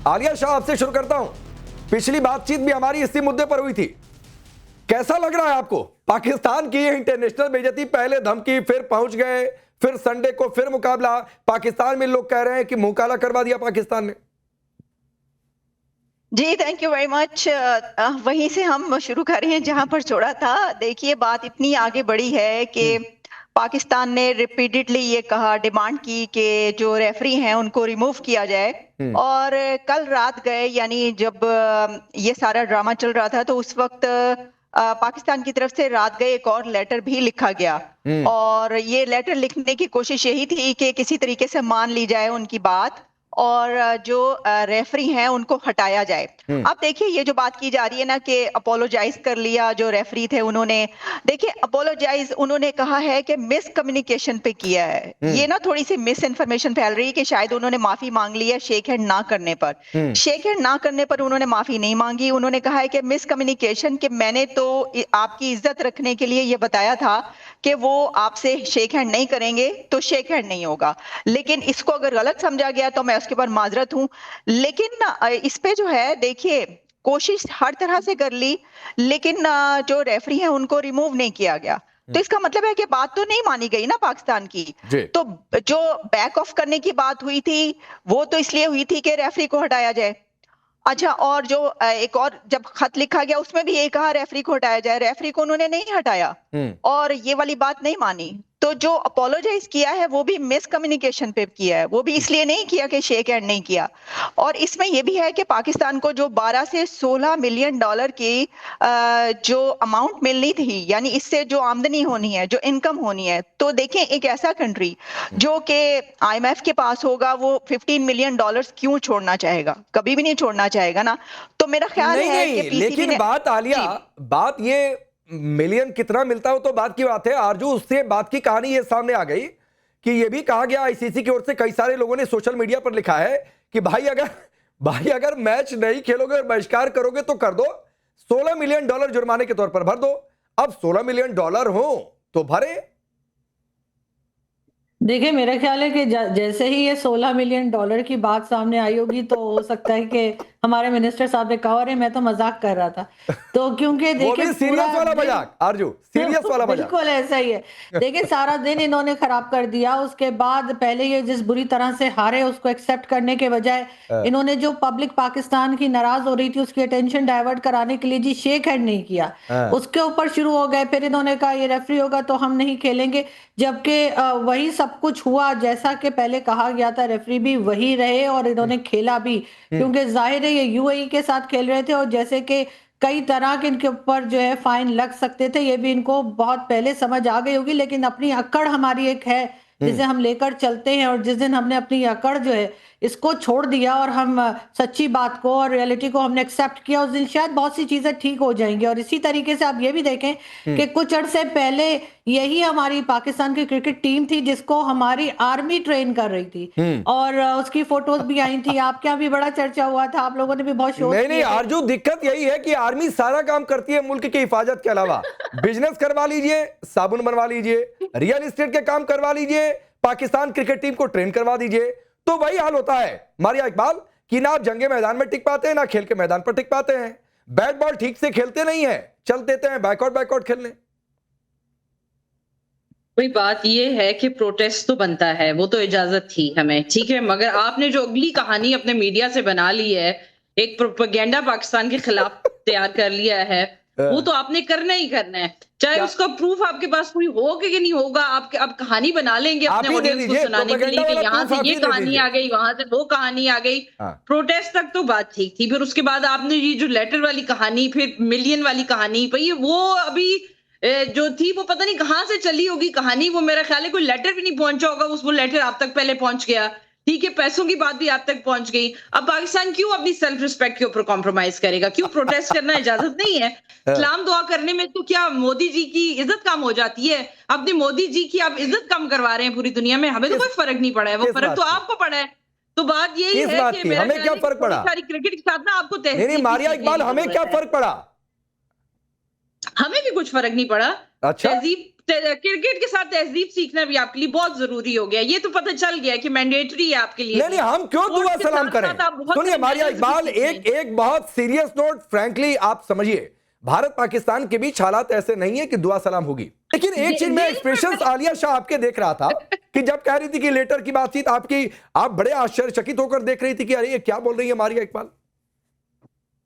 आलिया शाह, आपसे शुरू करता हूं। पिछली बातचीत भी हमारी इसी मुद्दे पर हुई थी। कैसा लग रहा है आपको पाकिस्तान की इंटरनेशनल बेइज्जती? पहले धमकी, फिर पहुंच गए, फिर संडे को फिर मुकाबला। पाकिस्तान में लोग कह रहे हैं कि मुंह काला करवा दिया पाकिस्तान ने। जी, थैंक यू वेरी मच। वहीं से हम शुरू कर रहे हैं जहां पर छोड़ा था। देखिए, बात इतनी आगे बढ़ी है कि पाकिस्तान ने रिपीटेडली ये कहा, डिमांड की कि जो रेफरी हैं उनको रिमूव किया जाए। और कल रात गए, यानी जब ये सारा ड्रामा चल रहा था, तो उस वक्त पाकिस्तान की तरफ से रात गए एक और लेटर भी लिखा गया। और ये लेटर लिखने की कोशिश यही थी कि किसी तरीके से मान ली जाए उनकी बात और जो रेफरी हैं उनको हटाया जाए। अब देखिए, ये जो बात की जा रही है ना कि अपोलोजाइज कर लिया जो रेफरी थे उन्होंने। देखिए, अपोलोजाइज उन्होंने कहा है कि मिस कम्युनिकेशन पे किया है। ये ना थोड़ी सी मिस इन्फॉर्मेशन फैल रही है कि शायद उन्होंने माफी मांग ली है शेक हैंड ना करने पर। शेक हैंड ना करने पर उन्होंने माफी नहीं मांगी। उन्होंने कहा है कि मिस कम्युनिकेशन, कि मैंने तो आपकी इज्जत रखने के लिए ये बताया था कि वो आपसे शेक हैंड नहीं करेंगे तो शेक हैंड नहीं होगा। लेकिन इसको अगर गलत समझा गया तो मैं उसके बाद माजरत हूं। लेकिन इस पे जो है, देखिए, कोशिश हर तरह से कर ली, लेकिन जो रेफरी हैं उनको रिमूव नहीं किया गया। तो इसका मतलब है कि बात तो नहीं मानी गई ना पाकिस्तान की। तो जो बैक ऑफ करने की बात हुई थी वो तो इसलिए हुई थी कि रेफरी को हटाया जाए। अच्छा, और जो एक और जब खत लिखा गया उसमें भी यही कहा रेफरी को हटाया जाए। रेफरी को उन्होंने नहीं हटाया और ये वाली बात नहीं मानी। तो जो अपोलोजाइज किया है वो भी मिस कम्युनिकेशन पे किया है, वो भी इसलिए नहीं किया कि शेक हैंड नहीं किया। और इसमें ये भी है कि पाकिस्तान को जो 12 से 16 मिलियन डॉलर की जो अमाउंट मिलनी थी, यानी इससे जो आमदनी होनी है, जो इनकम होनी है, तो देखें, एक ऐसा कंट्री जो कि IMF के पास होगा वो 15 मिलियन डॉलर्स क्यों छोड़ना चाहेगा? कभी भी नहीं छोड़ना चाहेगा ना। तो मेरा ख्याल नहीं है नहीं, कि PCB लेकिन ने बात आलिया, बात ये मिलियन कितना मिलता हो तो बात की बात है। आरजू, उससे बात की कहानी ये सामने आ गई कि ये भी कहा गया ICC की ओर से, कई सारे लोगों ने सोशल मीडिया पर लिखा है कि भाई अगर मैच नहीं खेलोगे और बहिष्कार करोगे तो कर दो, $16 मिलियन जुर्माने के तौर पर भर दो। अब $16 मिलियन हो तो भरे। देखिए, मेरा ख्याल है कि जैसे ही ये $16 मिलियन की बात सामने आई होगी तो हो सकता है कि हमारे मिनिस्टर साहब ने कहा, अरे मैं तो मजाक कर रहा था। तो क्योंकि देखिए, सीरियस वाला मजाक आरजू, सीरियस वाला मजाक। बिल्कुल ऐसा ही है। देखिए, सारा दिन इन्होंने खराब कर दिया। उसके बाद पहले ये जिस बुरी तरह से हारे उसको एक्सेप्ट करने के बजाय इन्होंने जो पब्लिक पाकिस्तान की नाराज हो रही थी उसकी अटेंशन डाइवर्ट कराने के लिए जी शेक हैंड नहीं किया, उसके ऊपर शुरू हो गए। फिर इन्होंने कहा ये रेफरी होगा तो हम नहीं खेलेंगे, जबकि वही सब कुछ हुआ जैसा कि पहले कहा गया था। रेफरी भी वही रहे और इन्होंने खेला भी, क्योंकि जाहिर है ये UAE के साथ खेल रहे थे और जैसे कि कई तरह के इनके ऊपर जो है फाइन लग सकते थे, ये भी इनको बहुत पहले समझ आ गई होगी। लेकिन अपनी अक्कड़ हमारी एक है जिसे हम लेकर चलते हैं, और जिस दिन हमने अपनी अकड़ जो है इसको छोड़ दिया और हम सच्ची बात को और रियलिटी को हमने एक्सेप्ट किया, उस दिन शायद बहुत सी चीजें ठीक हो जाएंगी। और इसी तरीके से आप ये भी देखें कि कुछ अरसे पहले यही हमारी पाकिस्तान की क्रिकेट टीम थी जिसको हमारी आर्मी ट्रेन कर रही थी और उसकी फोटोज भी आई थी। आपके यहाँ भी बड़ा चर्चा हुआ था, आप लोगों ने भी बहुत शोध नहीं आरजू, दिक्कत यही है कि आर्मी सारा काम करती है मुल्क की हिफाजत के अलावा। बिजनेस करवा लीजिए, साबुन बनवा लीजिए, रियल एस्टेट के काम करवा लीजिए, पाकिस्तान क्रिकेट टीम को ट्रेन करवा दीजिए, तो वही हाल होता है मारिया इकबाल कि ना आप जंगे मैदान में टिक पाते हैं ना खेल के मैदान पर टिक पाते हैं। बैट बॉल ठीक से खेलते नहीं है, चल देते हैं बैकआउट खेलने। कोई बात ये है कि प्रोटेस्ट तो बनता है, वो तो इजाजत थी हमें, ठीक है, मगर आपने जो अगली कहानी अपने मीडिया से बना ली है, एक प्रोपेगेंडा पाकिस्तान के खिलाफ तैयार कर लिया है, वो तो आपने करना ही करना है, चाहे उसका प्रूफ आपके पास कोई हो कि नहीं होगा। आप कहानी बना लेंगे अपने ऑडियंस को सुनाने के लिए कि यहाँ से ये कहानी आ गई, वहां से वो कहानी आ गई। प्रोटेस्ट तक तो बात ठीक थी, फिर उसके बाद आपने ये जो लेटर वाली कहानी, फिर मिलियन वाली कहानी, भाई वो अभी जो थी वो पता नहीं कहां से चली होगी कहानी। वो मेरा ख्याल है कोई लेटर भी नहीं पहुंचा होगा, वो लेटर आप तक पहले पहुंच गया, ठीक है, पैसों की बात भी आप तक पहुंच गई। अब पाकिस्तान क्यों अपनी सेल्फ रिस्पेक्ट के ऊपर कॉम्प्रोमाइज करेगा? क्यों प्रोटेस्ट करना इजाजत नहीं है? सलाम दुआ करने में तो क्या मोदी जी की इज्जत कम हो जाती है? अपने मोदी जी की आप इज्जत कम करवा रहे हैं पूरी दुनिया में, हमें तो कोई फर्क नहीं पड़ा है, वो फर्क तो आपको पड़ा है। तो बात यही है कि हमें क्या फर्क पड़ा? क्रिकेट के साथ ना आपको नहीं मारिया इकबाल, हमें क्या फर्क पड़ा? हमें भी कुछ फर्क नहीं पड़ा। अच्छा, क्रिकेट के साथ तहजीब सीखना भी आपके लिए बहुत जरूरी हो गया। ये तो पता चल गया कि मैंडेटरी है आपके लिए। नहीं, हम क्यों दुआ सलाम करें? सुनिए मारिया इकबाल, एक बहुत सीरियस नोट, फ्रैंकली आप समझिए, भारत पाकिस्तान के बीच हालात ऐसे नहीं है कि दुआ सलाम होगी। लेकिन एक चीज में एक्सप्रेशंस आलिया शाह आपके देख रहा था कि जब कह रही थी कि लेटर की बातचीत आपकी, आप बड़े आश्चर्यचकित होकर देख रही थी कि अरे ये क्या बोल रही है मारिया इकबाल।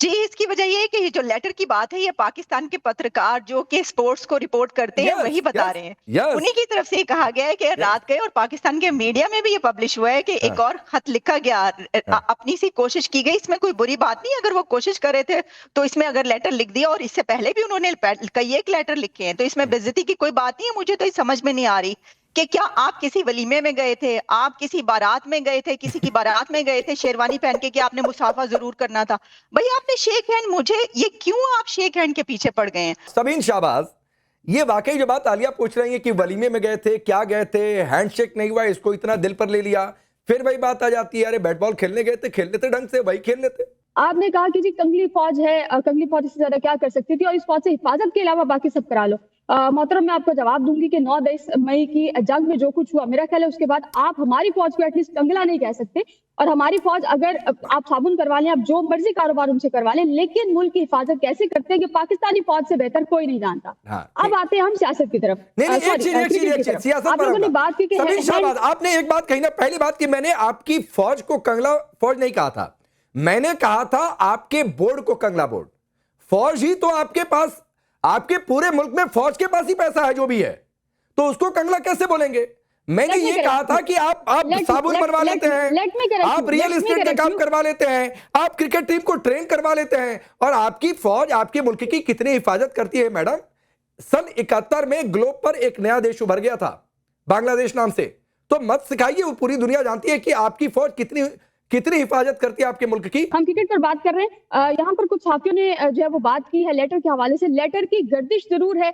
जी, इसकी वजह ये है कि ये जो लेटर की बात है, ये पाकिस्तान के पत्रकार जो कि स्पोर्ट्स को रिपोर्ट करते हैं वही बता रहे हैं। उन्हीं की तरफ से कहा गया है कि रात गए और पाकिस्तान के मीडिया में भी ये पब्लिश हुआ है कि एक और खत लिखा गया, अपनी सी कोशिश की गई। इसमें कोई बुरी बात नहीं, अगर वो कोशिश कर रहे थे तो इसमें अगर लेटर लिख दिया, और इससे पहले भी उन्होंने कई एक लेटर लिखे हैं, तो इसमें बेइज्जती की कोई बात नहीं है। मुझे तो समझ में नहीं आ रही कि क्या आप किसी वलीमे में गए थे, आप किसी बारात में गए थे, किसी की बारात में गए थे शेरवानी पहन के कि आपने मुसाफा जरूर करना था, भाई आपने शेक हैंड, मुझे ये क्यों आप शेक हैंड के पीछे पड़ गए हैं? सबीन शाहबाज, ये वाकई जो बात आलिया पूछ रही है कि वलीमे में गए थे, क्या गए थे, हैंडशेक नहीं हुआ, इसको इतना दिल पर ले लिया, फिर वही बात आ जाती है, अरे बैट बॉल खेलने गए थे, खेलने थे ढंग से, वही खेलने थे। आपने कहा कि जी कंगली फौज है, कंगली फौज इससे ज्यादा क्या कर सकती थी, और इस फौज से हिफाजत के अलावा बाकी सब करा लो। मोहतरम, मैं आपको जवाब दूंगी कि 9-10 मई की जंग में जो कुछ हुआ, मेरा ख्याल है उसके बाद आप हमारी फौज को एटलीस्ट कंगला नहीं कह सकते। और हमारी फौज, अगर आप साबुन करवा लें, आप जो मर्जी कारोबार उनसे करवा लें, लेकिन मुल्क की हिफाजत कैसे करते हैं कि पाकिस्तानी फौज से बेहतर कोई नहीं जानता। अब आते हैं हम सियासत की तरफ। बात की आपने एक बात कही ना, पहली बात की मैंने आपकी फौज को कंगला फौज नहीं कहा था, मैंने कहा था आपके बोर्ड को कंगला बोर्ड। फौज ही तो आपके पास, आपके पूरे मुल्क में फौज के पास ही पैसा है जो भी है, तो उसको कंगला कैसे बोलेंगे? मैंने ये कहा था कि आप साबुन बनवा लेते हैं, आप रियल एस्टेट के काम करवा लेते हैं, आप क्रिकेट टीम को ट्रेन करवा लेते हैं, और आपकी फौज आपके मुल्क की कितनी हिफाजत करती है मैडम। सन 71 में ग्लोब पर एक नया देश उभर गया था, बांग्लादेश नाम से, तो मत सिखाइए, वो पूरी दुनिया जानती है कि आपकी फौज कितनी हिफाजत करती है आपके मुल्क की। हम क्रिकेट पर बात कर रहे हैं, यहाँ पर कुछ सहाफियों ने जो है वो बात की है लेटर के हवाले से। लेटर की गर्दिश जरूर है,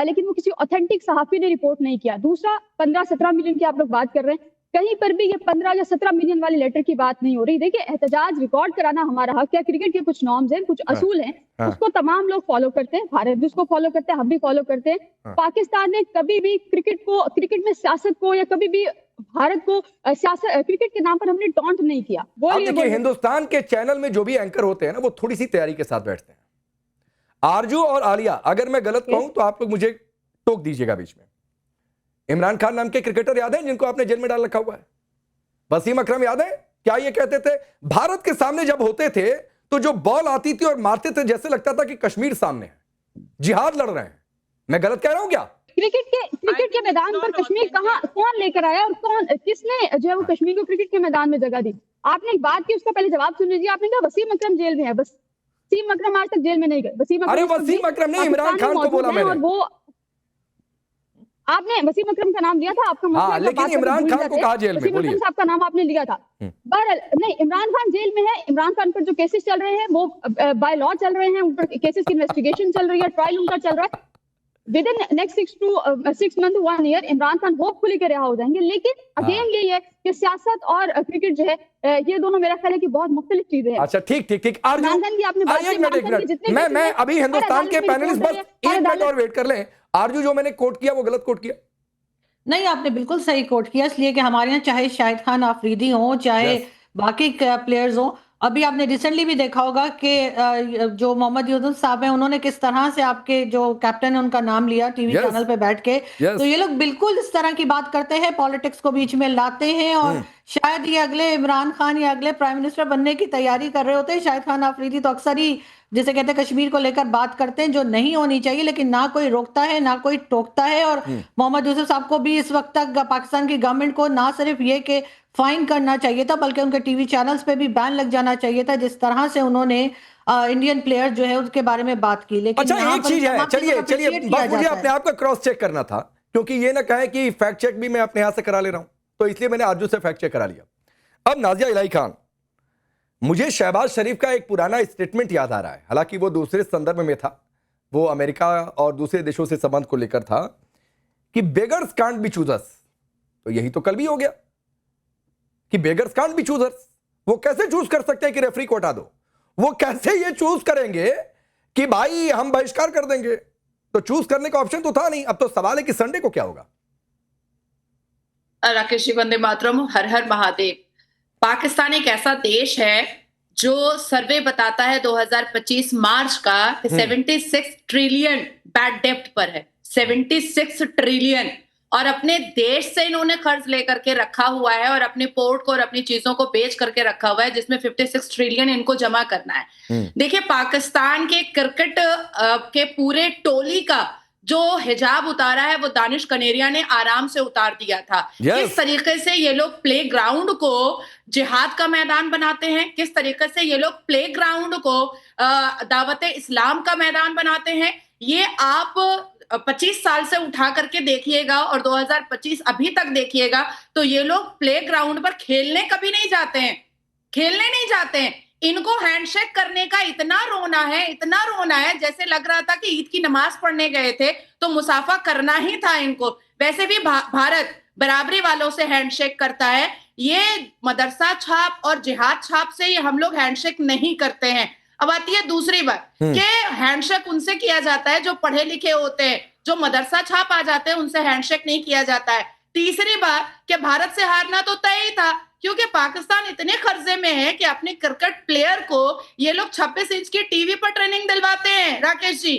लेकिन वो किसी ऑथेंटिक सहाफी ने रिपोर्ट नहीं किया। दूसरा, 15-17 मिलियन की आप लोग बात कर रहे हैं, कहीं पर भी ये 15 या 17 मिलियन वाले लेटर की बात नहीं हो रही। देखिए, एहतजाज रिकॉर्ड कराना हमारा हक है, क्रिकेट के कुछ नॉर्म्स हैं, कुछ असूल हैं, उसको तमाम लोग फॉलो करते हैं, भारत भी उसको फॉलो करते हैं, हम भी फॉलो करते हैं। पाकिस्तान ने कभी भी क्रिकेट में सियासत को, या कभी भी भारत को क्रिकेट के नाम पर हमने टॉन्ट नहीं किया। देखिए, हिंदुस्तान के चैनल में जो भी एंकर होते हैं ना, वो थोड़ी सी तैयारी के साथ बैठते हैं। आरजू और आलिया, अगर मैं गलत कहूं तो आप लोग मुझे टोक दीजिएगा बीच में। इमरान खान नाम के क्रिकेटर याद है जिनको आपने जेल में डाल रखा हुआ है? वसीम अकरम याद है? क्या ये कहते थे भारत के सामने जब होते थे तो जो बॉल आती थी और मारते थे, जैसे लगता था कि कश्मीर सामने है, जिहाद लड़ रहे हैं। मैं गलत कह रहा हूं क्या? क्रिकेट के मैदान पर कश्मीर कौन लेकर आया, और किसने जो है वो कश्मीर को क्रिकेट के मैदान में जगह दी? आपने एक बात की, उसका पहले जवाब सुन लीजिए। आपने कहा वसीम अकरम जेल में है, वसीम अकरम आज तक जेल में नहीं गए। वसीम अकरम ने इमरान खान को बोला मैंने, और वो आपने वसीम अकरम का नाम लिया था, आपका लेकिन इमरान खान को कहा जेल में? वसीम अकरम साहब का नाम आपने लिया था। बहरहाल नहीं, इमरान खान जेल में है। इमरान खान पर जो केसेस चल रहे हैं वो बाय लॉ चल रहे हैं, उन पर केसेस की इन्वेस्टिगेशन चल रही है, ट्रायल उनका चल रहा है। With in next 6 month 1 year Imran Khan hopefully के रिहा हो जाएंगे। लेकिन अगेन यही है कि सियासत और क्रिकेट जो है, ये दोनों मेरा ख्याल है कि बहुत मुख्तलिफ चीजें हैं। अच्छा, ठीक। मैं अभी हिंदुस्तान के पैनलिस्ट बस 1 मिनट और वेट कर लें। आरजू, जो मैंने कोट किया वो गलत कोट किया? नहीं, आपने बिल्कुल सही कोट किया, इसलिए कि हमारे यहाँ चाहे शाहिद खान आफरीदी हो, चाहे बाकी प्लेयर्स हो, अभी आपने रिसेंटली भी देखा होगा कि जो मोहम्मद यूनुस साहब हैं, उन्होंने किस तरह से आपके जो कैप्टन है उनका नाम लिया टीवी चैनल पे बैठ के। तो ये लोग बिल्कुल इस तरह की बात करते हैं, पॉलिटिक्स को बीच में लाते हैं, और शायद ये अगले इमरान खान या अगले प्राइम मिनिस्टर बनने की तैयारी कर रहे होते हैं। शाहिद खान आफरीदी तो अक्सर ही, जैसे कहते हैं, कश्मीर को लेकर बात करते हैं जो नहीं होनी चाहिए, लेकिन ना कोई रोकता है ना कोई टोकता है। और मोहम्मद यूसुफ साहब को भी इस वक्त तक पाकिस्तान की गवर्नमेंट को ना सिर्फ ये कि फाइन करना चाहिए था, बल्कि उनके टीवी चैनल्स पे भी बैन लग जाना चाहिए था, जिस तरह से उन्होंने इंडियन प्लेयर जो है उसके बारे में बात की। लेकिन अच्छा, एक चीज है, चलिए बस मुझे अपने आप का क्रॉस चेक करना था, क्योंकि ये ना कहे कि फैक्ट चेक भी मैं अपने यहां से करा ले रहा हूं, तो इसलिए मैंने आरजू से फैक्ट चेक करा लिया। अब नाजिया इलाही खान, मुझे शहबाज शरीफ का एक पुराना स्टेटमेंट याद आ रहा है, हालांकि वो दूसरे संदर्भ में था, वो अमेरिका और दूसरे देशों से संबंध को लेकर था, कि बेगर्स कांट बी चूजर्स। तो यही तो कल भी हो गया कि बेगर्स कांट बी चूजर्स। वो कैसे चूज कर सकते हैं कि रेफरी को हटा दो? वो कैसे ये चूज करेंगे कि भाई हम बहिष्कार कर देंगे? तो चूज करने का ऑप्शन तो था नहीं। अब तो सवाल है कि संडे को क्या होगा। राकेश जी, वंदे मातरम, हर हर महादेव। पाकिस्तान एक ऐसा देश है जो सर्वे बताता है 2025 मार्च का 76 ट्रिलियन बैड डेप्ट पर है। 76 ट्रिलियन, और अपने देश से इन्होंने कर्ज लेकर के रखा हुआ है और अपने पोर्ट को और अपनी चीजों को बेच करके रखा हुआ है, जिसमें 56 ट्रिलियन इनको जमा करना है। देखिए, पाकिस्तान के क्रिकेट के पूरे टोली का जो हिजाब उतारा है वो दानिश कनेरिया ने आराम से उतार दिया था। किस तरीके से ये लोग प्ले ग्राउंड को जिहाद का मैदान बनाते हैं, किस तरीके से ये लोग प्ले ग्राउंड को दावत इस्लाम का मैदान बनाते हैं, ये आप 25 साल से उठा करके देखिएगा और 2025 अभी तक देखिएगा, तो ये लोग प्ले ग्राउंड पर खेलने कभी नहीं जाते हैं, खेलने नहीं जाते हैं। इनको हैंडशेक करने का इतना रोना है, जैसे लग रहा था कि ईद की नमाज पढ़ने गए थे तो मुसाफा करना ही था इनको। वैसे भी भारत बराबरी वालों से हैंडशेक करता है, ये मदरसा छाप और जिहाद छाप से ये हम लोग हैंडशेक नहीं करते हैं। अब आती है दूसरी बात कि हैंडशेक उनसे किया जाता है जो पढ़े लिखे होते हैं, जो मदरसा छाप आ जाते हैं उनसे हैंडशेक नहीं किया जाता है। तीसरी बात कि भारत से हारना तो तय ही था, क्योंकि पाकिस्तान इतने कर्जे में है कि अपने क्रिकेट प्लेयर को ये लोग 26 इंच की टीवी पर ट्रेनिंग दिलवाते हैं। राकेश जी,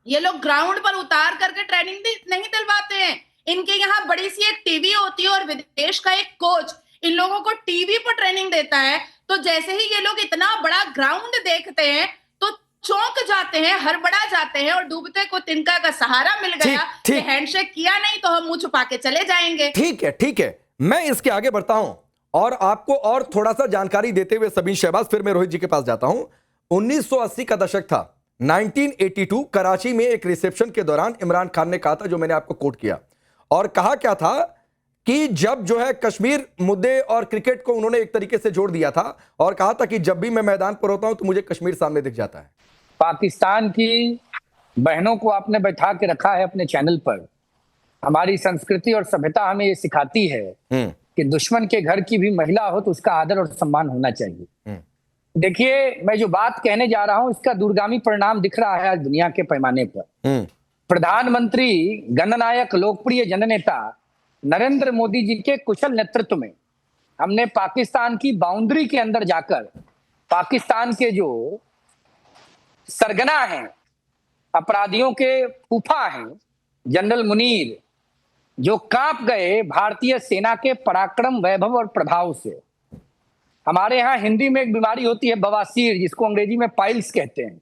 ये लोग ग्राउंड पर उतार करके ट्रेनिंग नहीं दिलवाते हैं। इनके यहाँ बड़ी सी एक टीवी होती है और विदेश का एक कोच इन लोगों को टीवी पर ट्रेनिंग देता है। तो जैसे ही ये लोग इतना बड़ा ग्राउंड देखते हैं तो चौंक जाते हैं, हड़बड़ा जाते हैं और डूबते को तिनका का सहारा मिल गया कि हैंडशेक किया नहीं तो हम मुंह छुपा के चले जाएंगे। ठीक है, मैं इसके आगे बढ़ता हूं और आपको और थोड़ा सा जानकारी देते हुए सबीन शहबाज, फिर मैं रोहित जी के पास जाता हूं। 1980 का दशक था, 1982 कराची में एक रिसेप्शन के दौरान इमरान खान ने कहा था, जो मैंने आपको कोट किया, और कहा क्या था कि जब जो है कश्मीर मुद्दे और क्रिकेट को उन्होंने एक तरीके से जोड़ दिया था और कहा था कि जब भी मैं मैदान पर होता हूं तो मुझे कश्मीर सामने दिख जाता है। पाकिस्तान की बहनों को आपने बैठा के रखा है अपने चैनल पर। हमारी संस्कृति और सभ्यता हमें ये सिखाती है कि दुश्मन के घर की भी महिला हो तो उसका आदर और सम्मान होना चाहिए। देखिए, मैं जो बात कहने जा रहा हूं इसका दूरगामी परिणाम दिख रहा है आज दुनिया के पैमाने पर। प्रधानमंत्री, गणनायक, लोकप्रिय जननेता नरेंद्र मोदी जी के कुशल नेतृत्व में हमने पाकिस्तान की बाउंड्री के अंदर जाकर पाकिस्तान के जो सरगना हैं, अपराधियों के फूफा हैं, जनरल मुनीर, जो कांप गए भारतीय सेना के पराक्रम, वैभव और प्रभाव से। हमारे यहाँ हिंदी में एक बीमारी होती है बवासीर, जिसको अंग्रेजी में पाइल्स कहते हैं।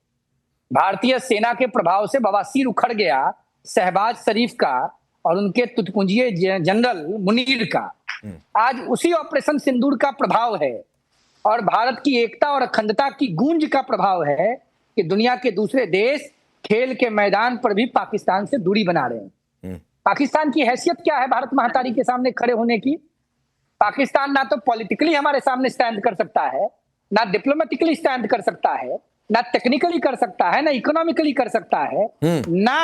भारतीय सेना के प्रभाव से बवासीर उखड़ गया शहबाज शरीफ का और उनके तुतपुंजिए जनरल मुनीर का। आज उसी ऑपरेशन सिंदूर का प्रभाव है और भारत की एकता और अखंडता की गूंज का प्रभाव है कि दुनिया के दूसरे देश खेल के मैदान पर भी पाकिस्तान से दूरी बना रहे हैं। पाकिस्तान की हैसियत क्या है भारत महातारी के सामने खड़े होने की? पाकिस्तान ना तो पॉलिटिकली हमारे सामने स्टैंड कर सकता है, ना डिप्लोमेटिकली स्टैंड कर सकता है, ना टेक्निकली कर सकता है, ना इकोनॉमिकली कर सकता है, ना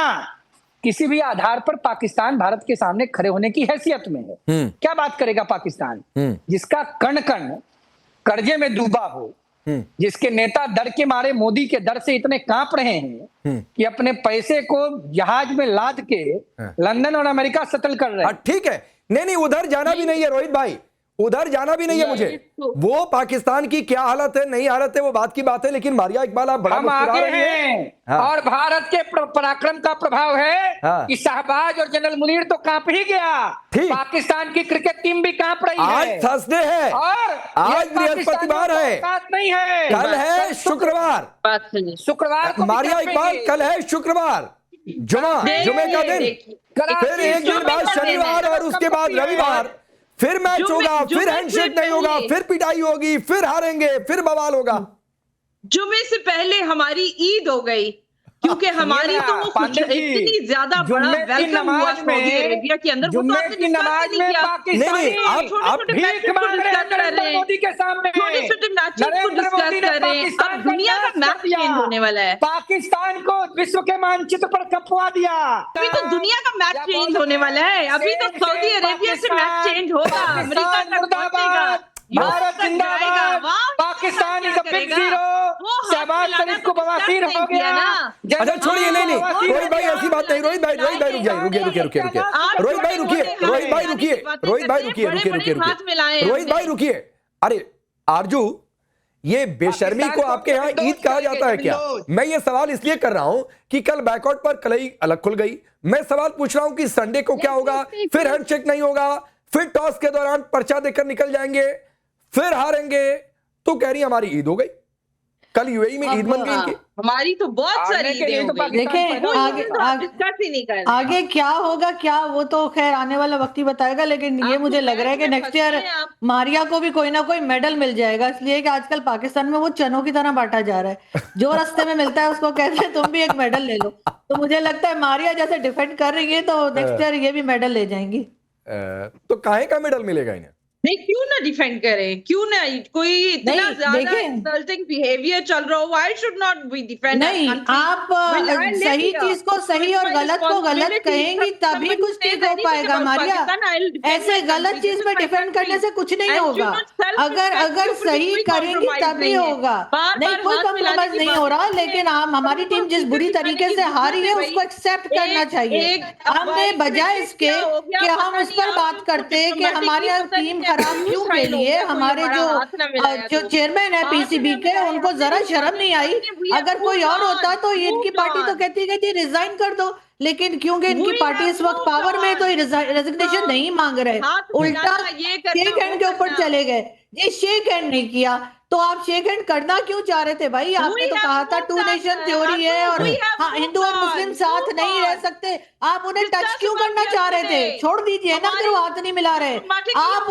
किसी भी आधार पर पाकिस्तान भारत के सामने खड़े होने की हैसियत में है। क्या बात करेगा पाकिस्तान, जिसका कण कण कर्जे में डूबा हो, जिसके नेता डर के मारे मोदी के डर से इतने कांप रहे हैं कि अपने पैसे को जहाज में लाद के लंदन और अमेरिका सेटल कर रहे हैं। ठीक है, नहीं, उधर जाना भी नहीं है रोहित भाई, उधर जाना भी नहीं है मुझे। वो पाकिस्तान की क्या हालत है, नहीं हालत है, वो बात की बात है, लेकिन मारिया इकबाल आप बड़ा मुस्कुरा रही हैं। हाँ। और भारत के पराक्रम का प्रभाव है कि शहबाज और जनरल मुनीर तो कांप ही गया, पाकिस्तान की क्रिकेट टीम भी कांप रही है। आज थर्सडे है और आज बृहस्पतिवार है, नहीं है, कल है शुक्रवार, को मारिया इकबाल कल है शुक्रवार, जुमे का दिन, फिर एक दिन बाद शनिवार और उसके बाद रविवार, फिर मैच होगा, फिर हैंडशेक नहीं होगा, फिर पिटाई होगी, फिर हारेंगे, फिर बवाल होगा। जुमे से पहले हमारी ईद हो गई, क्योंकि हमारी तो वो इतनी ज्यादा बड़ा वेलकम हुआ सऊदी अरेबिया के अंदर, वो तो आपने नमाज में पाकिस्तानी आप भीख मांग रहे हैं नरेंद्र मोदी के सामने, छोटे-छोटे मैचेस को डिस्कस कर रहे हैं। अब दुनिया का मैच चेंज होने वाला है, पाकिस्तान को विश्व के मानचित्र पर कपवा दिया। अभी तो दुनिया का मैच चेंज होने वाला है, अभी तो सऊदी अरेबिया से मैच चेंज होगा, अमेरिका तक पहुंचेगा। भारत जिंदाबाद, Pakistan is a big zero, Shehbaz Sharif को बवासीर हो गया ना। अच्छा छोड़िए, नहीं रोहित भाई ऐसी बात नहीं, रोहित भाई रुक जाइए, रोहित भाई रुकिए। अरे आरजू, ये बेशर्मी को आपके यहाँ ईद कहा जाता है क्या? मैं ये सवाल इसलिए कर रहा हूं कि कल बैकआउट पर कलई अलग खुल गई। मैं सवाल पूछ रहा हूं कि संडे को क्या होगा? फिर हैंडशेक नहीं होगा, फिर टॉस के दौरान पर्चा देकर निकल जाएंगे, फिर हारेंगे, तो कह रही हमारी ईद हो गई। कल यूएई में ईद मन गई इनकी। हमारी तो बहुत सारी ईदें हो गई। देखें आगे क्या होगा, क्या वो तो खैर आने वाला वक्त ही बताएगा, लेकिन ये मुझे लग रहा है कि नेक्स्ट ईयर मारिया को भी कोई ना कोई मेडल मिल जाएगा, इसलिए कि आजकल पाकिस्तान में वो चनों की तरह बांटा जा रहा है। जो रास्ते में मिलता है उसको कहते हैं तुम भी एक मेडल ले लो। तो मुझे लगता है मारिया जैसे डिफेंड कर रही है तो नेक्स्ट ईयर ये भी मेडल ले जाएंगी। तो काहे का मेडल मिलेगा इन्हें? नहीं, क्यों ना डिफेंड करें, क्यों ना? कोई इतना ज्यादा इंसल्टिंग बिहेवियर चल रहा हो, why should not be defend? नहीं, आप सही चीज को सही और गलत को गलत कहेंगी तभी कुछ ठीक हो पाएगा मारिया। ऐसे गलत चीज में डिफेंड करने से कुछ नहीं होगा। अगर सही करेंगी तभी होगा। नहीं, कोई कॉम्प्रोमाइज नहीं हो रहा, लेकिन हमारी टीम जिस बुरी तरीके से हारी है उसको एक्सेप्ट करना चाहिए। हमने बजाय इसके कि हम उस पर बात करते कि हमारी टीम खराब क्यों खेली है, हमारे जो चेयरमैन है पीसीबी के, उनको जरा शर्म नहीं आई। अगर कोई और होता तो इनकी पार्टी तो कहती है कि रिजाइन कर दो, लेकिन क्योंकि इनकी पार्टी इस वक्त पावर में तो रेजिग्नेशन नहीं मांग रहे, उल्टा शेक हैंड के ऊपर चले गए। ये शेक हैंड नहीं किया तो आप शेक हैंड करना क्यों चाह रहे थे भाई? आपने तो कहा था 2 नेशन थ्योरी है और हिंदू और मुस्लिम साथ नहीं रह सकते। आप उन्हें टच क्यों करना चाह रहे थे? छोड़ दीजिए ना, फिर वो हाथ नहीं मिला रहे। आप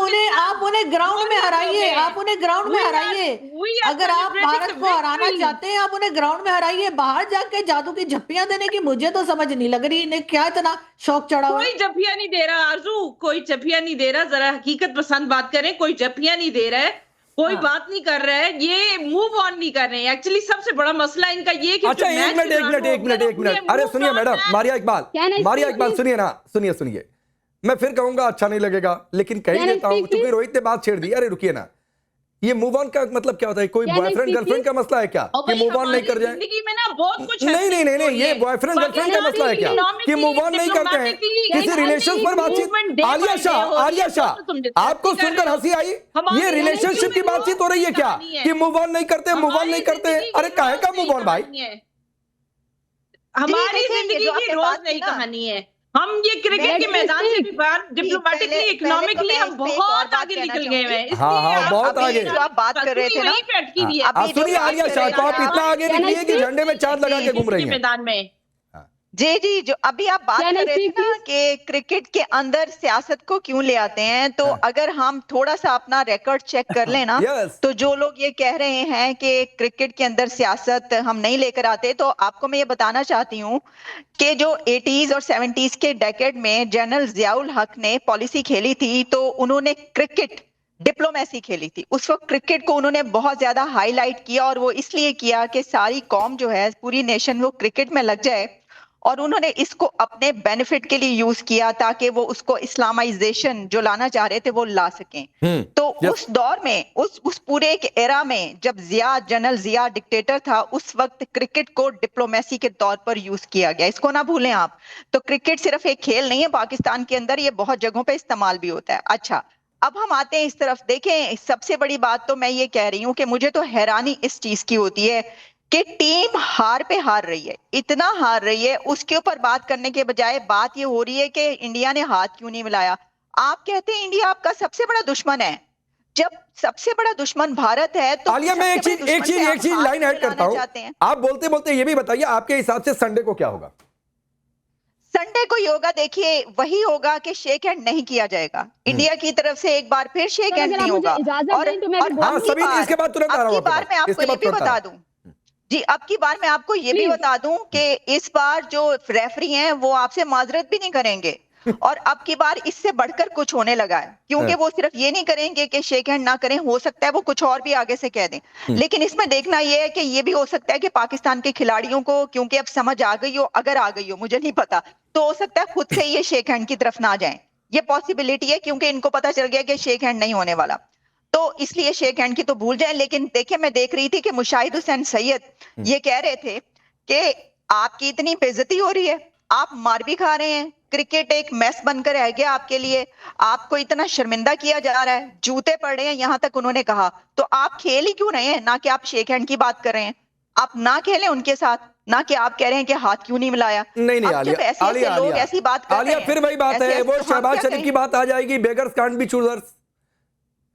उन्हें ग्राउंड में हराइए, आप उन्हें ग्राउंड में हराइए। अगर आप भारत को हराना चाहते हैं आप उन्हें ग्राउंड में हराइए। बाहर जाके जादू की झप्पियां देने की मुझे तो समझ नहीं लग रही इन्हें क्या इतना शौक चढ़ा हुआ। कोई झप्पियां नहीं दे रहा आरजू, कोई झप्पियां नहीं दे रहा। जरा हकीकत पसंद बात करें, कोई झप्पियां नहीं दे रहा है, कोई बात नहीं कर रहा है, ये मूव ऑन नहीं कर रहे हैं। एक्चुअली सबसे बड़ा मसला इनका ये कि अच्छा एक मिनट, अरे सुनिए मैडम, मारिया इकबाल सुनिए। मैं फिर कहूंगा अच्छा नहीं लगेगा, लेकिन कह ही देता हूं क्योंकि रोहित ने बात छेड़ दी। अरे रुकिए ना, ये मूव ऑन का मतलब क्या होता है? कोई बॉयफ्रेंड गर्लफ्रेंड का मसला है क्या कि मूव ऑन नहीं कर जाए? जिंदगी में ना बहुत कुछ नहीं, ये बॉयफ्रेंड गर्लफ्रेंड का मसला है क्या कि मूव ऑन नहीं करते हैं? किसी रिलेशन पर बातचीत? आलिया शाह आपको सुनकर हंसी आई? ये रिलेशनशिप की बातचीत हो रही है क्या कि मूव ऑन नहीं करते? अरे काहे का मूव ऑन भाई? हमारी जिंदगी की रोज नई कहानी है। हम ये क्रिकेट के मैदान से भी बाहर डिप्लोमेटिकली, इकोनॉमिकली हम बहुत आगे निकल गए हैं। हाँ, बहुत आगे। जो आप बात कर रहे थे ना, सुनिए आलिया शाह को, आप इतना आगे निकली है कि झंडे में चांद लगा के घूम रही हैं मैदान में। जी, जो अभी आप बात कर रहे थे ना कि क्रिकेट के अंदर सियासत को क्यों ले आते हैं, तो अगर हम थोड़ा सा अपना रिकॉर्ड चेक कर लेना तो जो लोग ये कह रहे हैं कि क्रिकेट के अंदर सियासत हम नहीं लेकर आते, तो आपको मैं ये बताना चाहती हूँ कि जो 80s और 70s के डेकेड में जनरल जियाउल हक ने पॉलिसी खेली थी, तो उन्होंने क्रिकेट डिप्लोमेसी खेली थी। उस वक्त क्रिकेट को उन्होंने बहुत ज्यादा हाईलाइट किया, और वो इसलिए किया कि सारी कौम जो है, पूरी नेशन वो क्रिकेट में लग जाए, और उन्होंने इसको अपने बेनिफिट के लिए यूज किया ताकि वो उसको इस्लामाइजेशन जो लाना चाह रहे थे वो ला सकें। तो उस दौर में, उस पूरे एक एरा में जब जनरल जिया डिक्टेटर था, उस वक्त क्रिकेट को डिप्लोमेसी के तौर पर यूज किया गया। इसको ना भूलें आप। तो क्रिकेट सिर्फ एक खेल नहीं है, पाकिस्तान के अंदर ये बहुत जगहों पे इस्तेमाल भी होता है। अच्छा, अब हम आते हैं इस तरफ। देखें, सबसे बड़ी बात तो मैं ये कह रही हूँ कि मुझे तो हैरानी इस चीज की होती है कि टीम हार पे हार रही है, इतना हार रही है, उसके ऊपर बात करने के बजाय बात ये हो रही है कि इंडिया ने हाथ क्यों नहीं मिलाया। आप कहते हैं इंडिया आपका सबसे बड़ा दुश्मन है, जब सबसे बड़ा दुश्मन भारत है। तो आलिया, मैं एक चीज लाइन ऐड करता हूं। आप बोलते बोलते ये भी बताइए, आपके हिसाब से संडे को क्या होगा? संडे को होगा, देखिए वही होगा कि शेक हैंड नहीं किया जाएगा। इंडिया की तरफ से एक बार फिर शेक हैंड नहीं होगा। और सभी इसके बाद तुरंत आ रहा हूं, अब की बार मैं आपको ये भी बता दूं जी, अब की बार मैं आपको ये भी बता दूं कि इस बार जो रेफरी हैं वो आपसे माजरत भी नहीं करेंगे, और अब की बार इससे बढ़कर कुछ होने लगा है, क्योंकि वो सिर्फ ये नहीं करेंगे कि शेक हैंड ना करें, हो सकता है वो कुछ और भी आगे से कह दें। लेकिन इसमें देखना ये है कि ये भी हो सकता है कि पाकिस्तान के खिलाड़ियों को, क्योंकि अब समझ आ गई हो, अगर आ गई हो मुझे नहीं पता, तो हो सकता है खुद से ये शेक हैंड की तरफ ना जाए। ये पॉसिबिलिटी है, क्योंकि इनको पता चल गया कि शेक हैंड नहीं होने वाला। तो इसलिए शेक हैंड की तो भूल जाए। लेकिन देखिए, मैं देख रही थी कि मुशाहिद हुसैन सैयद ये कह रहे थे कि आपकी इतनी बेइज्जती हो रही है, आप मार भी खा रहे हैं, क्रिकेट एक मैस बनकर रह गया आपके लिए, आपको इतना शर्मिंदा किया जा रहा है, जूते पड़ रहे हैं, यहां तक उन्होंने कहा। तो आप खेल ही क्यों रहे हैं, ना कि आप शेक हैंड की बात कर रहे हैं। आप ना खेलें उनके साथ, ना कि आप कह रहे हैं कि हाथ क्यों नहीं मिलाया। नहीं अब आलिया, जब ऐसे लोग ऐसी बात कर रहे आलिया हैं, फिर वही बात है, वो तो हम शहबाज क्या शरीफ कहें? की बात आ जाएगी, beggars can't be choosers.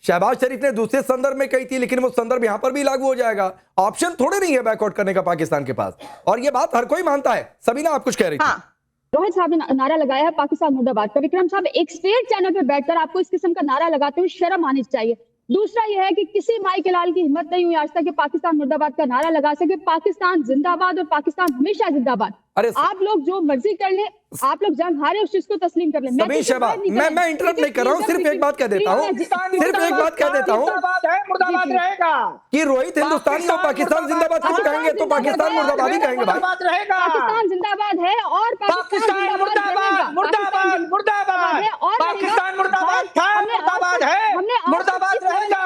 Shehbaz Sharif ने दूसरे संदर्भ में कही थी, लेकिन वो संदर्भ यहां पर भी लागू हो जाएगा। ऑप्शन थोड़े नहीं है बैकआउट करने का पाकिस्तान के पास, और ये बात हर कोई मानता है। सबीना आप कुछ कह रही थी। हाँ, रोहित साहब ने नारा लगाया है पाकिस्तान मुर्दाबाद का। विक्रम साहब, एक स्टेट चैनल पे बैठकर आपको इस किस्म का नारा लगाते हुए शर्म आनी चाहिए। दूसरा यह है कि किसी माई के लाल की हिम्मत नहीं हुई आज तक कि पाकिस्तान मुर्दाबाद का नारा लगा सके। पाकिस्तान जिंदाबाद और पाकिस्तान हमेशा जिंदाबाद। अरे आप लोग जो मर्जी कर ले, आप लोग जंग हारे उस चीज को तस्लीम कर ले। मैं सबीन किसी शहबाज, बात नहीं कर रही। मैं इंटरप्ट नहीं कर रहा हूं, सिर्फ एक बात कह देता हूं, सिर्फ एक बात कह देता हूं मुर्दाबाद है, मुर्दाबाद रहेगा। कि रोहित हिंदुस्तानी और पाकिस्तान जिंदाबाद क्यों कहेंगे, तो पाकिस्तान मुर्दाबाद ही कहेंगे भाई। मुर्दाबाद रहेगा। पाकिस्तान जिंदाबाद है और पाकिस्तान मुर्दाबाद, मुर्दाबाद, मुर्दाबाद। पाकिस्तान मुर्दाबाद था, मुर्दाबाद है, मुर्दाबाद रहेगा।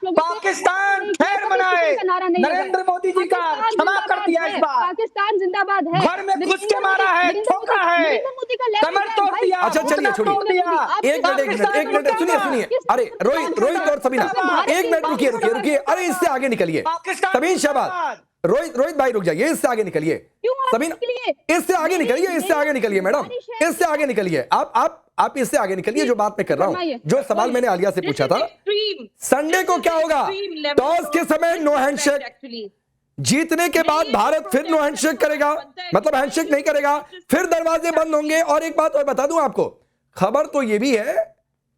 पाकिस्तान खैर मनाए। नरेंद्र मोदी जी का क्षमा कर दिया इस बार। पाकिस्तान जिंदाबाद है। घर में घुस के मारा है, ठोका है, कमर तोड़ दिया। अच्छा चलिए, छोड़िए, तोड़ दिया। एक मिनट सुनिए। अरे रोहित और सबीना, एक मिनट रुकिए। अरे इससे आगे निकलिए। सबीन शहबाज, रोहित भाई रुक जाइए, इससे आगे निकलिए। सबीन, इससे आगे निकलिए मैडम, इससे आगे निकलिए। आप इससे आगे निकलिए। जो बात मैं कर रहा हूं, जो सवाल मैंने आलिया से पूछा था, संडे को क्या होगा? टॉस के समय नो हैंडशेक, जीतने के बाद भारत फिर नो हैंडशेक करेगा, मतलब हैंडशेक नहीं करेगा, फिर दरवाजे बंद होंगे। और एक बात और बता दूं आपको, खबर तो यह भी है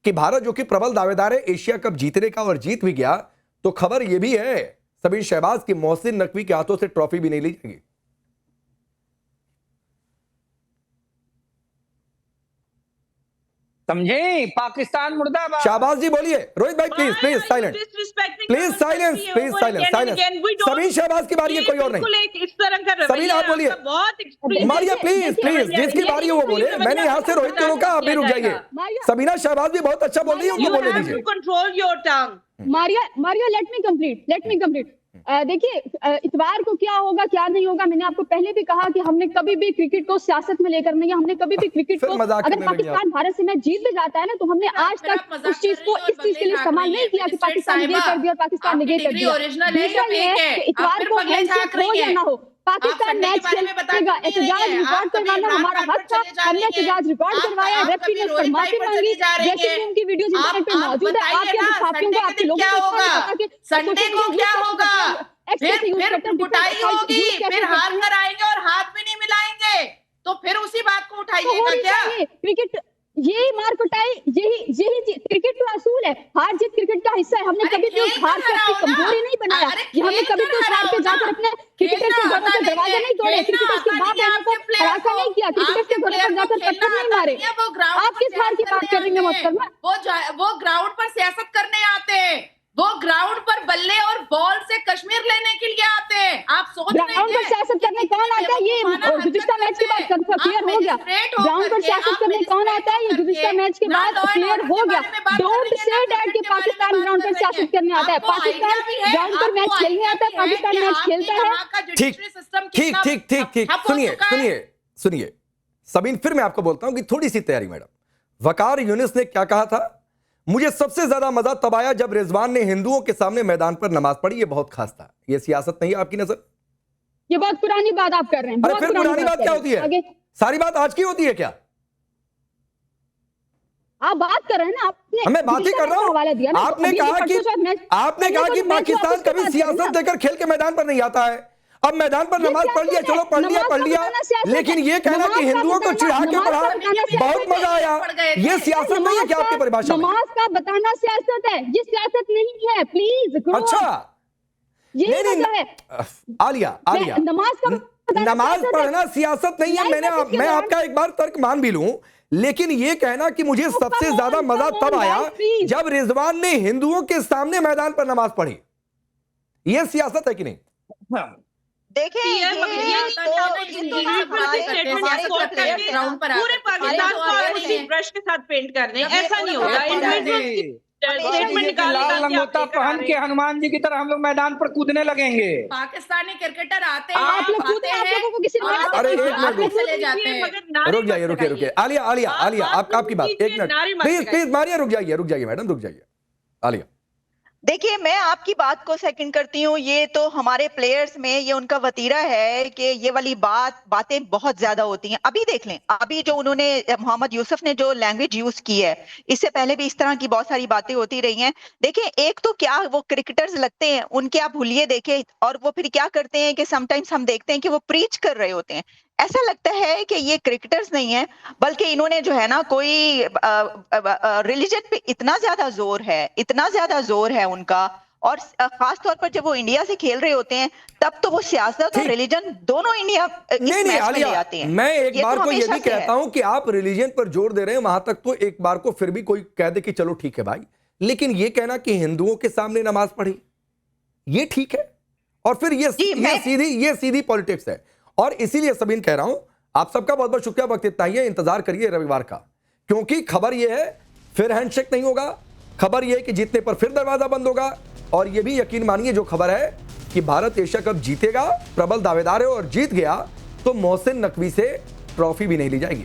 कि भारत जो कि प्रबल दावेदार है एशिया कप जीतने का और जीत भी गया, तो खबर यह भी है सबीन शहबाज की मोहसिन नकवी के हाथों से ट्रॉफी भी नहीं ली जाएगी। समझे? पाकिस्तान मुर्दाबाद। शाहबाज जी बोलिए। रोहित भाई please silent, please silence. Sabeen Shahbaz की बारी है, कोई और नहीं। सबीन आप बोलिए। मारिया प्लीज, जिसकी बारी है वो बोले। मैंने यहां से रोहित को रोका, आप भी रुक जाइए। सबीना शहबाज भी बहुत अच्छा बोल रही है, उनको बोलने दीजिए। Control your tongue. Maria let me complete. देखिए, इतवार को क्या होगा क्या नहीं होगा, मैंने आपको पहले भी कहा कि हमने कभी भी क्रिकेट को सियासत में लेकर नहीं, हमने कभी भी क्रिकेट को, अगर पाकिस्तान भारत से मैच जीत भी जाता है ना, तो हमने आज तक उस चीज को इस चीज के लिए इस्तेमाल नहीं किया कि पाकिस्तान ने ये कर दिया और पाकिस्तान ने ये कर दिया। दूसरा ये है कि इतवार को हैंडशेक हो या ना हो, पाकिस्तान मैच खेलेगा। एहतजाज रिकॉर्ड करवाना हमारा हक था, हमने एहतजाज रिकॉर्ड करवाया, रेफरी ने उस पर माफी मांगी। ड्रेसिंग रूम की वीडियोस इंटरनेट पे मौजूद है। आपके साथियों को, आपके लोगों को पता कि संडे को क्या होगा? फिर कुटाई होगी, फिर हार कर आएंगे और हाथ भी नहीं मिलाएंगे, तो फिर उसी बात को उठाइएगा क्या? क्रिकेट यही मार कुटाई, यही क्रिकेट का असूल है। हार जीत क्रिकेट का हिस्सा है। हमने कभी भी उस हार को अपनी कमजोरी नहीं बनाया। हमने कभी भी उस हार पे जाकर अपने क्रिकेटर्स के घरों के दरवाजे नहीं तोड़े, क्रिकेटर्स के बाप बहनों को हरासा नहीं किया, क्रिकेटर्स के घरों पर जाकर पत्थर नहीं मारे। आप किस हार की बात कर रही हैं मोहतरमा? वो ग्राउंड पर सियासत करने आते हैं, वो ग्राउंड पर बल्ले और बॉल से कश्मीर लेने के लिए आते हैं। आप सोच रहे हैं ग्राउंड पर सियासत करने कौन आता है? ये गुज़िश्ता मैच के बाद क्लियर हो गया। ग्राउंड पर सियासत करने कौन आता है? ये गुज़िश्ता मैच के बाद क्लियर हो गया। डोंट से दैट कि पाकिस्तान ग्राउंड पर सियासत करने आता है। पाकिस्तान ग्राउंड पर मैच खेलने आता है, पाकिस्तान मैच खेलता है। सुनिए सबीन, फिर मैं आपको बोलता हूं कि थोड़ी सी तैयारी मैडम। वकार यूनिस ने क्या कहा था? मुझे सबसे ज्यादा मजा तब आया जब रिजवान ने हिंदुओं के सामने मैदान पर नमाज पढ़ी। ये बहुत खास था। ये सियासत नहीं है आपकी नजर? ये बहुत पुरानी बात आप कर रहे हैं। अरे फिर पुरानी बात क्या होती है? सारी बात आज की होती है क्या? आप बात कर रहे हैं ना, आपने, मैं बात ही कर रहा हूं। आपने कहा कि पाकिस्तान कभी सियासत देकर खेल के मैदान पर नहीं आता है। अब मैदान पर नमाज पढ़ लिया, चलो पढ़ लिया, लेकिन ये कहना कि हिंदुओं को चिढ़ा के पढ़ा, बहुत मजा आया, ये सियासत नहीं है क्या आपकी परिभाषा में? नमाज का बताना सियासत है, ये सियासत नहीं है, प्लीज। अच्छा, नहीं, आलिया, नमाज पढ़ना सियासत नहीं है। मैं आपका एक बार तर्क मान भी लूं, लेकिन ये कहना कि मुझे सबसे ज्यादा मजा तब आया जब रिजवान ने हिंदुओं के सामने मैदान पर नमाज पढ़ी, ये सियासत है कि नहीं? देखिए, पूरे पाकिस्तान को उसी ब्रश के साथ पेंट कर दें, ऐसा नहीं होगा। हमेशा कह ये दीजिए कि लाल लंगोटा पहन के हनुमान जी की तरह हम लोग मैदान पर कूदने लगेंगे। पाकिस्तानी क्रिकेटर आते आप हैं, लोग खुद खाते आप हैं, लोगों को किसी ने और अरे एक आते मिनट चले जाते हैं। रुक जाइए, रुकिए आलिया आलिया आलिया आपकी बात, एक मिनट प्लीज प्लीज मारिया, रुक जाइए मैडम, रुक जाइए आलिया। देखिए, मैं आपकी बात को सेकंड करती हूँ। ये तो हमारे प्लेयर्स में ये उनका वतीरा है कि ये वाली बातें बहुत ज्यादा होती हैं। अभी देख लें, अभी जो उन्होंने मोहम्मद यूसुफ ने जो लैंग्वेज यूज की है, इससे पहले भी इस तरह की बहुत सारी बातें होती रही हैं। देखिए, एक तो क्या वो क्रिकेटर्स लगते हैं, उनके आप हुलिये देखें, और वो फिर क्या करते हैं कि समटाइम्स हम देखते हैं कि वो प्रीच कर रहे होते हैं। ऐसा लगता है कि ये क्रिकेटर्स नहीं है, बल्कि इन्होंने जो है ना कोई रिलीजन पे इतना ज्यादा जोर है उनका। और खास तौर पर जब वो इंडिया से खेल रहे होते हैं, तब तो वो सियासत और ठीक। रिलीजन दोनों इंडिया इस नहीं मैच में आलिया, ले आते हैं। मैं एक ये बार तो को ये हमेशा भी से कहता है। हूं कि आप रिलीजन पर जोर दे रहे हैं, वहां तक तो एक बार को फिर भी कोई कह दे कि चलो ठीक है भाई, लेकिन ये कहना कि हिंदुओं के सामने नमाज पढ़ी, ये ठीक है? और फिर ये सीधी पॉलिटिक्स है। और इसीलिए सबीन कह रहा हूं, आप सबका बहुत बहुत शुक्रिया। वक्त इतना ही है, इंतजार करिए रविवार का, क्योंकि खबर यह है फिर हैंडशेक नहीं होगा, खबर यह है कि जीतने पर फिर दरवाजा बंद होगा। और यह भी यकीन मानिए जो खबर है कि भारत एशिया कप जीतेगा, प्रबल दावेदार है, और जीत गया तो मोहसिन नकवी से ट्रॉफी भी नहीं ली जाएगी।